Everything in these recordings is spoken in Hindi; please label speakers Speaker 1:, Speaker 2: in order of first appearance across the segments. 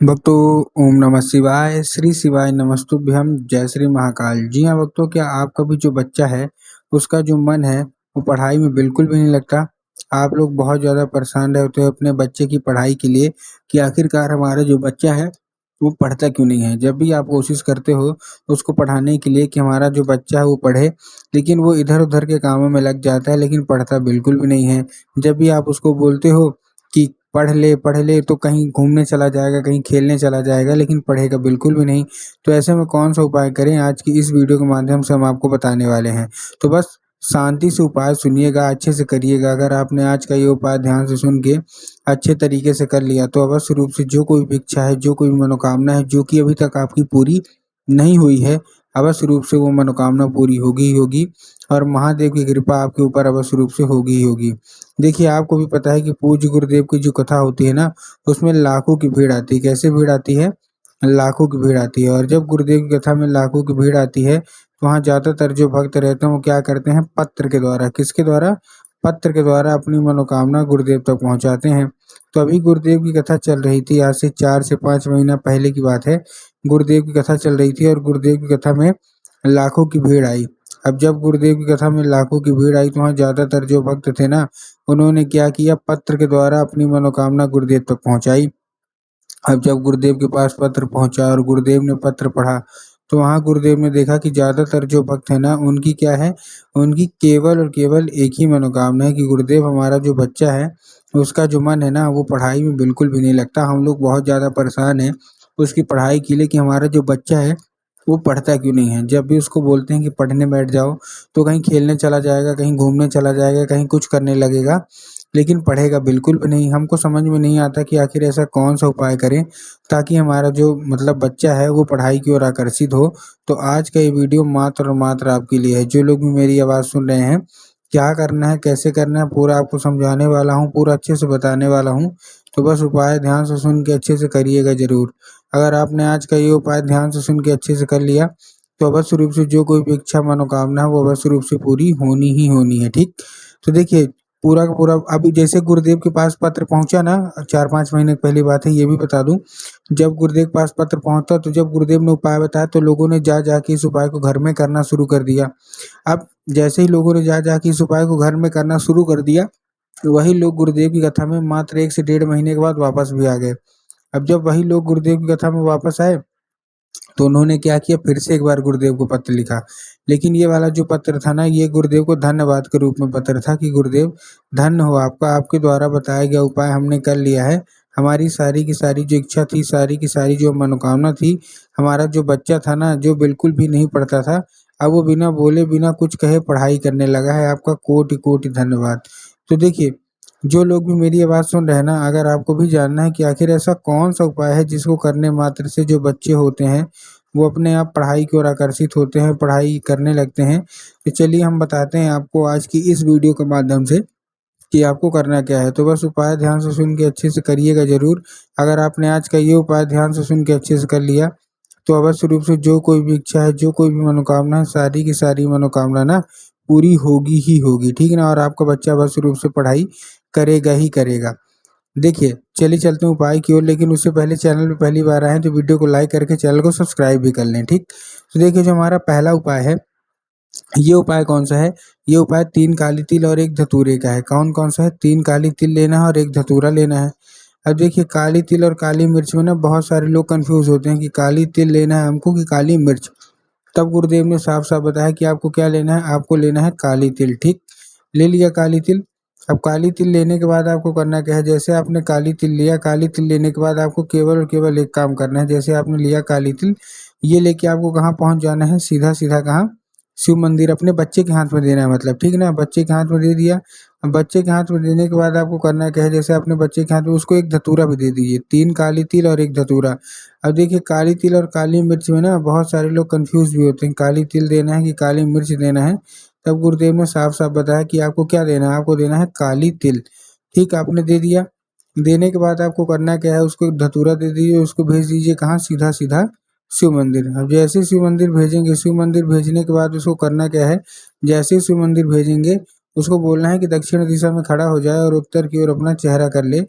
Speaker 1: भक्तों, ओम नमः शिवाय, श्री शिवाय नमस्तुभ्यम, जय श्री महाकाल। जी हाँ भक्तों, क्या आपका भी जो बच्चा है उसका जो मन है वो पढ़ाई में बिल्कुल भी नहीं लगता। आप लोग बहुत ज़्यादा परेशान रहते हो अपने बच्चे की पढ़ाई के लिए कि आखिरकार हमारा जो बच्चा है वो पढ़ता क्यों नहीं है। जब भी आप कोशिश करते हो उसको पढ़ाने के लिए कि हमारा जो बच्चा है वो पढ़े, लेकिन वो इधर उधर के कामों में लग जाता है, लेकिन पढ़ता बिल्कुल भी नहीं है। जब भी आप उसको बोलते हो कि पढ़ ले तो कहीं घूमने चला जाएगा, कहीं खेलने चला जाएगा, लेकिन पढ़ेगा बिल्कुल भी नहीं। तो ऐसे में कौन-सा उपाय करें, आज की इस वीडियो के माध्यम से हम आपको बताने वाले हैं। तो बस शांति से उपाय सुनिएगा, अच्छे से करिएगा। अगर आपने आज का ये उपाय ध्यान से सुन के अच्छे तरीके से कर लिया तो अवश्य रूप से जो कोई भी इच्छा है, जो कोई भी मनोकामना है, जो कि अभी तक आपकी पूरी नहीं हुई है, अवश्य रूप से वो मनोकामना पूरी होगी ही होगी और महादेव की कृपा आपके ऊपर अवश्य रूप से होगी ही होगी। देखिए, आपको भी पता है कि पूज्य गुरुदेव की जो कथा होती है ना, उसमें लाखों की भीड़ आती है। कैसे भीड़ आती है? लाखों की भीड़ आती है। और जब गुरुदेव की कथा में लाखों की भीड़ आती है, तो वहाँ ज़्यादातर जो भक्त रहते हैं वो क्या करते हैं, पत्र के द्वारा, किसके द्वारा? पत्र के द्वारा अपनी मनोकामना गुरुदेव तक पहुँचाते हैं। तो अभी गुरुदेव की कथा चल रही थी, आज से 4 से 5 महीना पहले की बात है। गुरुदेव की कथा चल रही थी और गुरुदेव की कथा में लाखों की भीड़ आई। अब जब गुरुदेव की कथा में लाखों की भीड़ आई तो वहाँ ज़्यादातर जो भक्त थे ना, उन्होंने क्या किया, पत्र के द्वारा अपनी मनोकामना गुरुदेव तक पहुँचाई। अब जब गुरुदेव के पास पत्र पहुँचा और गुरुदेव ने पत्र पढ़ा, तो वहाँ गुरुदेव ने देखा कि ज़्यादातर जो भक्त हैं ना, उनकी क्या है, उनकी केवल और केवल एक ही मनोकामना है कि गुरुदेव, हमारा जो बच्चा है, उसका जो मन है ना, वो पढ़ाई में बिल्कुल भी नहीं लगता। हम लोग बहुत ज़्यादा परेशान हैं उसकी पढ़ाई के लिए कि हमारा जो बच्चा है, वो पढ़ता क्यों नहीं है। जब भी उसको बोलते हैं कि पढ़ने बैठ जाओ, तो कहीं खेलने चला जाएगा, कहीं घूमने चला जाएगा, कहीं कुछ करने लगेगा, लेकिन पढ़ेगा बिल्कुल भी नहीं। हमको समझ में नहीं आता कि आखिर ऐसा कौन-सा उपाय करें ताकि हमारा जो मतलब बच्चा है वो पढ़ाई की ओर आकर्षित हो। तो आज का ये वीडियो मात्र और मात्र आपके लिए है। जो लोग भी मेरी आवाज़ सुन रहे हैं, क्या करना है, कैसे करना है, पूरा आपको समझाने वाला हूँ, पूरा अच्छे से बताने वाला हूँ। तो बस उपाय ध्यान से सुन के अच्छे से करिएगा ज़रूर। अगर आपने आज का ये उपाय ध्यान से सुन के अच्छे से कर लिया, तो अवश्य रूप से जो कोई भी इच्छा मनोकामना है वो अवश्य रूप से पूरी होनी ही होनी है, ठीक? तो देखिए, पूरा का पूरा अभी जैसे गुरुदेव के पास पत्र पहुँचा ना, 4-5 महीने पहली बात है, ये भी बता दूँ। जब गुरुदेव के पास पत्र पहुँचा तो जब गुरुदेव ने उपाय बताया तो लोगों ने जा के इस उपाय को घर में करना शुरू कर दिया। अब जैसे ही लोगों ने जा के इस उपाय को घर में करना शुरू कर दिया, तो वही लोग गुरुदेव की कथा में मात्र 1 से डेढ़ महीने के बाद वापस भी आ गए। अब जब वही लोग गुरुदेव की कथा में वापस आए, तो उन्होंने क्या किया, फिर से एक बार गुरुदेव को पत्र लिखा। लेकिन ये वाला जो पत्र था ना, ये गुरुदेव को धन्यवाद के रूप में पत्र था कि गुरुदेव, धन्य हो आपका, आपके द्वारा बताया गया उपाय हमने कर लिया है। हमारी सारी की सारी जो इच्छा थी, सारी की सारी जो मनोकामना थी, हमारा जो बच्चा था ना, जो बिल्कुल भी नहीं पढ़ता था, अब वो बिना बोले, बिना कुछ कहे पढ़ाई करने लगा है। आपका कोटि-कोटि धन्यवाद। तो देखिए, जो लोग भी मेरी आवाज़ सुन रहे हैं ना, अगर आपको भी जानना है कि आखिर ऐसा कौन-सा उपाय है जिसको करने मात्र से जो बच्चे होते हैं, वो अपने आप पढ़ाई की ओर आकर्षित होते हैं, पढ़ाई करने लगते हैं। तो चलिए हम बताते हैं आपको आज की इस वीडियो के माध्यम से कि आपको करना क्या है। तो बस उपाय ध्यान से सुन के अच्छे से करिएगा ज़रूर। अगर आपने आज का ये उपाय ध्यान से सुन के अच्छे से कर लिया, तो अवश्य रूप से जो कोई भी इच्छा है, जो कोई भी मनोकामना है, सारी की सारी मनोकामना ना पूरी होगी ही होगी, ठीक है ना? और आपका बच्चा अवश्य रूप से पढ़ाई करेगा ही करेगा। देखिए, चलिए चलते हैं उपाय की ओर, लेकिन उससे पहले चैनल पे पहली बार आए हैं तो वीडियो को लाइक करके चैनल को सब्सक्राइब भी कर लें, ठीक? तो देखिए, जो हमारा पहला उपाय है, ये उपाय कौन-सा है? ये उपाय 3 काली तिल और 1 धतूरे का है। कौन-कौन सा है? 3 काली तिल लेना है और 1 धतूरा लेना है। अब देखिए, काली तिल और काली मिर्च में ना बहुत सारे लोग कन्फ्यूज़ होते हैं कि काली तिल लेना है हमको कि काली मिर्च। तब गुरुदेव ने साफ-साफ बताया कि आपको क्या लेना है? आपको लेना है काली तिल, ठीक? ले लिया काली तिल। अब काली तिल लेने के बाद आपको करना क्या है? जैसे आपने काली तिल लिया, काली तिल लेने के बाद आपको केवल और केवल एक काम करना है। जैसे आपने लिया काली तिल, ये लेके आपको कहाँ पहुँच जाना है? सीधा-सीधा कहाँ? शिव मंदिर, अपने बच्चे के हाथ में देना है मतलब, ठीक है ना? बच्चे के हाथ में दे दिया। अब बच्चे के हाथ में देने के बाद आपको करना क्या है? जैसे आपने बच्चे के हाथ में, उसको 1 धतूरा भी दे दीजिए। 3 काली तिल और 1 धतूरा। अब देखिए, काली तिल और काली मिर्च में ना बहुत सारे लोग कन्फ्यूज़ भी होते हैं, काली तिल देना है कि काली मिर्च देना है। तब गुरुदेव ने साफ-साफ बताया कि आपको क्या देना है? आपको देना है काली तिल। ठीक, आपने दे दिया। देने के बाद आपको करना क्या है? उसको धतूरा दे दीजिए, उसको भेज दीजिए कहाँ? सीधा-सीधा शिव मंदिर। अब जैसे ही शिव मंदिर भेजेंगे, शिव मंदिर भेजने के बाद उसको करना क्या है? जैसे ही शिव मंदिर भेजेंगे, उसको बोलना है कि दक्षिण दिशा में खड़ा हो जाए और उत्तर की ओर अपना चेहरा कर ले।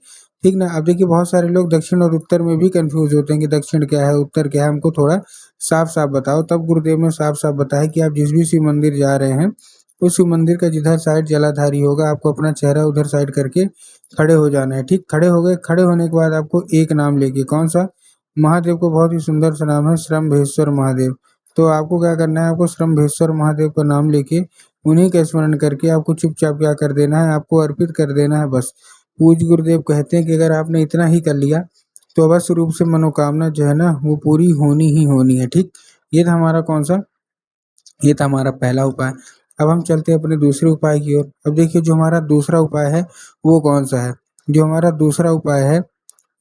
Speaker 1: ठीक ना। अब देखिए बहुत सारे लोग दक्षिण और उत्तर में भी कंफ्यूज होते हैं कि दक्षिण क्या है, उत्तर क्या है, हमको थोड़ा साफ-साफ बताओ। तब गुरुदेव ने साफ-साफ बताया कि आप जिस भी शिव मंदिर जा रहे हैं, उस शिव मंदिर का जिधर साइड जलाधारी होगा, आपको अपना चेहरा उधर साइड करके खड़े हो जाना है, ठीक। खड़े हो गए, खड़े होने के बाद आपको एक नाम लेके, कौन-सा? महादेव को बहुत ही सुंदर सा नाम है श्रम्भेश्वर महादेव। तो आपको क्या करना है, आपको श्रम्भेश्वर महादेव का नाम लेके उन्हीं का स्मरण करके आपको चुपचाप क्या कर देना है, आपको अर्पित कर देना है बस। पूज्य गुरुदेव कहते हैं कि अगर आपने इतना ही कर लिया तो अवश्य रूप से मनोकामना जो है ना वो पूरी होनी ही होनी है, ठीक। ये था हमारा कौन-सा, ये था हमारा पहला उपाय। अब हम चलते हैं अपने दूसरे उपाय की ओर। अब देखिए जो हमारा दूसरा उपाय है वो कौन-सा है? जो हमारा दूसरा उपाय है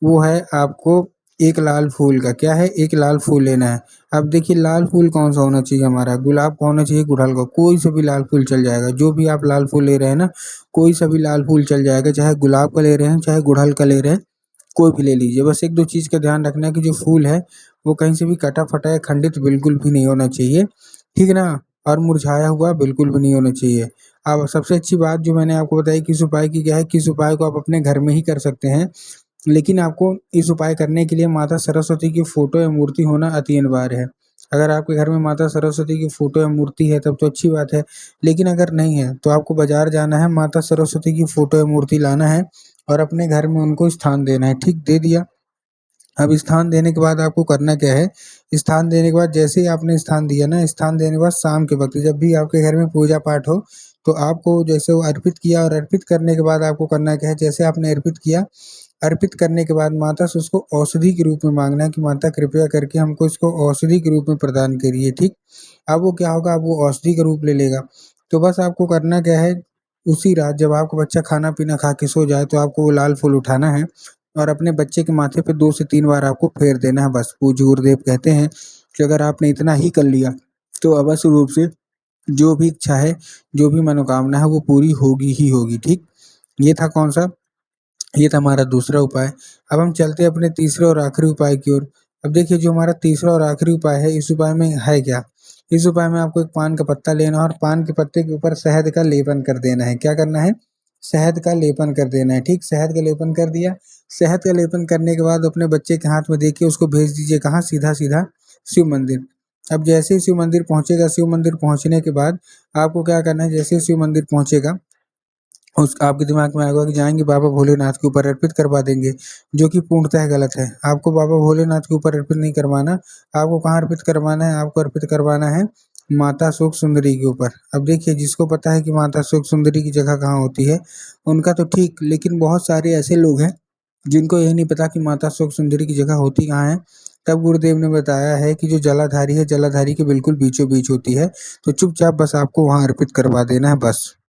Speaker 1: वो है आपको एक लाल फूल का, क्या है? एक लाल फूल लेना है। अब देखिए लाल फूल कौन-सा होना चाहिए हमारा? गुलाब का होना चाहिए, गुड़हल का, कोई सा भी लाल फूल चल जाएगा। जो भी आप लाल फूल ले रहे हैं ना, कोई सा भी लाल फूल चल जाएगा, चाहे गुलाब का ले रहे हैं, चाहे गुड़हल का ले रहे हैं, कोई भी ले लीजिए। बस 1-2 चीज़ का ध्यान रखना है कि जो फूल है वो कहीं से भी कटा-फटा या खंडित बिल्कुल भी नहीं होना चाहिए, ठीक है ना? और मुरझाया हुआ बिल्कुल भी नहीं होना चाहिए। अब सबसे अच्छी बात जो मैंने आपको बताई किस उपाय की, क्या है, किस उपाय को आप अपने घर में ही कर सकते हैं। लेकिन आपको इस उपाय करने के लिए माता सरस्वती की फ़ोटो या मूर्ति होना अति अनिवार्य है। अगर आपके घर में माता सरस्वती की फ़ोटो या मूर्ति है तब तो अच्छी बात है, लेकिन अगर नहीं है तो आपको बाज़ार जाना है, माता सरस्वती की फ़ोटो या मूर्ति लाना है और अपने घर में उनको स्थान देना है, ठीक। दे दिया। अब स्थान देने के बाद आपको करना क्या है, स्थान देने के बाद जैसे ही आपने स्थान दिया ना, स्थान देने के बाद शाम के वक़्त जब भी आपके घर में पूजा-पाठ हो, तो आपको जैसे वो अर्पित किया और अर्पित करने के बाद आपको करना क्या है, जैसे आपने अर्पित किया, अर्पित करने के बाद माता से उसको औषधि के रूप में माँगना है कि माता कृपया करके हमको इसको औषधि के रूप में प्रदान करिए, ठीक। अब वो क्या होगा, अब वो औषधि का रूप ले लेगा। तो बस आपको करना क्या है, उसी रात जब आपका बच्चा खाना-पीना खा के सो जाए, तो आपको वो लाल फूल उठाना है और अपने बच्चे के माथे पे 2 से 3 बार आपको फेर देना है बस। पूज्य गुरुदेव कहते हैं कि अगर आपने इतना ही कर लिया, तो अवश्य रूप से जो भी इच्छा है, जो भी मनोकामना है, वो पूरी होगी ही होगी, ठीक। ये था कौन-सा? ये था हमारा दूसरा उपाय। अब हम चलते हैं अपने तीसरे और आखिरी उपाय की ओर। अब देखिए जो हमारा तीसरा और आखिरी उपाय है, इस उपाय में है क्या? इस उपाय में आपको एक पान का पत्ता लेना है और पान के पत्ते के ऊपर शहद का लेपन कर देना है। क्या करना है? शहद का लेपन कर देना है, ठीक। शहद का लेपन कर दिया। शहद का लेपन करने के बाद अपने बच्चे के हाथ में देके उसको भेज दीजिए कहाँ? सीधा-सीधा शिव मंदिर। अब जैसे ही शिव मंदिर पहुँचेगा, शिव मंदिर पहुँचने के बाद आपको क्या करना है, जैसे ही शिव मंदिर पहुँचेगा उस आपके दिमाग में आएगा कि जाएँगे बाबा भोलेनाथ के ऊपर अर्पित करवा देंगे, जो कि पूर्णतः गलत है। आपको बाबा भोलेनाथ के ऊपर अर्पित नहीं करवाना, आपको कहाँ अर्पित करवाना है? आपको अर्पित करवाना है माता सुख सुंदरी के ऊपर। अब देखिए जिसको पता है कि माता सुख सुंदरी की जगह कहाँ होती है, उनका तो ठीक, लेकिन बहुत सारे ऐसे लोग हैं, जिनको ये नहीं पता कि माता सुख सुंदरी की जगह होती कहाँ है। तब गुरुदेव ने बताया है कि जो जलाधारी है, जलाधारी के बिल्कुल बीचों-बीच होती है, तो चुपचाप बस आपको वहाँ अर्पित करवा देना है बस।